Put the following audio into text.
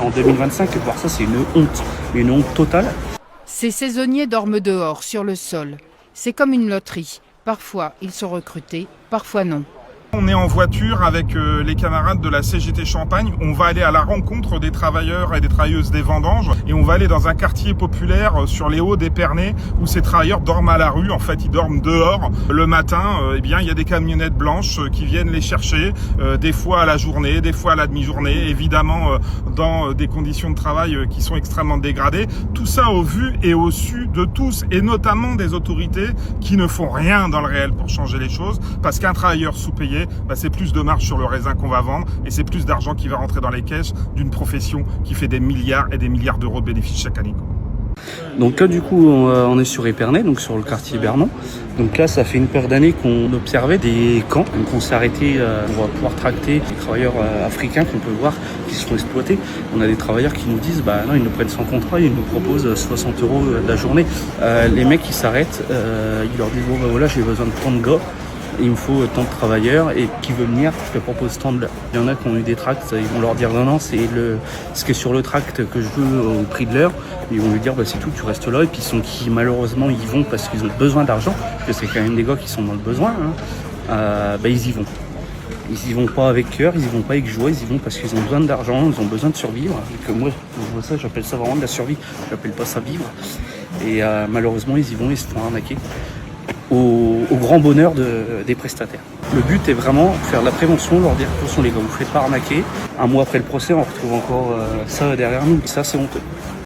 En 2025, voir ça, c'est une honte totale. Ces saisonniers dorment dehors, sur le sol. C'est comme une loterie. Parfois, ils sont recrutés, parfois non. On est en voiture avec les camarades de la CGT Champagne. On va aller à la rencontre des travailleurs et des travailleuses des vendanges. Et on va aller dans un quartier populaire sur les hauts d'Épernay où ces travailleurs dorment à la rue. En fait, ils dorment dehors. Le matin, il y a des camionnettes blanches qui viennent les chercher, des fois à la journée, des fois à la demi-journée, évidemment dans des conditions de travail qui sont extrêmement dégradées. Tout ça au vu et au su de tous, et notamment des autorités qui ne font rien dans le réel pour changer les choses, parce qu'un travailleur sous-payé, c'est plus de marge sur le raisin qu'on va vendre et c'est plus d'argent qui va rentrer dans les caisses d'une profession qui fait des milliards et des milliards d'euros de bénéfices chaque année. Donc là, du coup, on est sur Épernay, donc sur le quartier Bernon. Donc là, ça fait une paire d'années qu'on observait des camps. Donc on s'est arrêté, on va pouvoir tracter les travailleurs africains qu'on peut voir qui se font exploiter. On a des travailleurs qui nous disent, non, ils nous prennent sans contrat, ils nous proposent 60 € de la journée. Les mecs, ils s'arrêtent, ils leur disent, voilà, j'ai besoin de tant de gars. Il me faut tant de travailleurs et qui veut venir, je te propose tant de l'heure. Il y en a qui ont eu des tracts, ils vont leur dire non, c'est ce qui est sur le tract que je veux au prix de l'heure. Ils vont lui dire c'est tout, tu restes là. Et puis qui malheureusement ils vont parce qu'ils ont besoin d'argent, parce que c'est quand même des gars qui sont dans le besoin. Ils y vont. Ils y vont pas avec cœur, ils y vont pas avec joie, ils y vont parce qu'ils ont besoin d'argent, ils ont besoin de survivre. Et que moi, je vois ça, j'appelle ça vraiment de la survie. J'appelle pas ça vivre. Et malheureusement, ils y vont, ils se font arnaquer. Au grand bonheur des prestataires. Le but est vraiment de faire de la prévention, leur dire attention les gars, vous ne faites pas arnaquer. Un mois après le procès, on retrouve encore ça derrière nous. Ça, c'est honteux.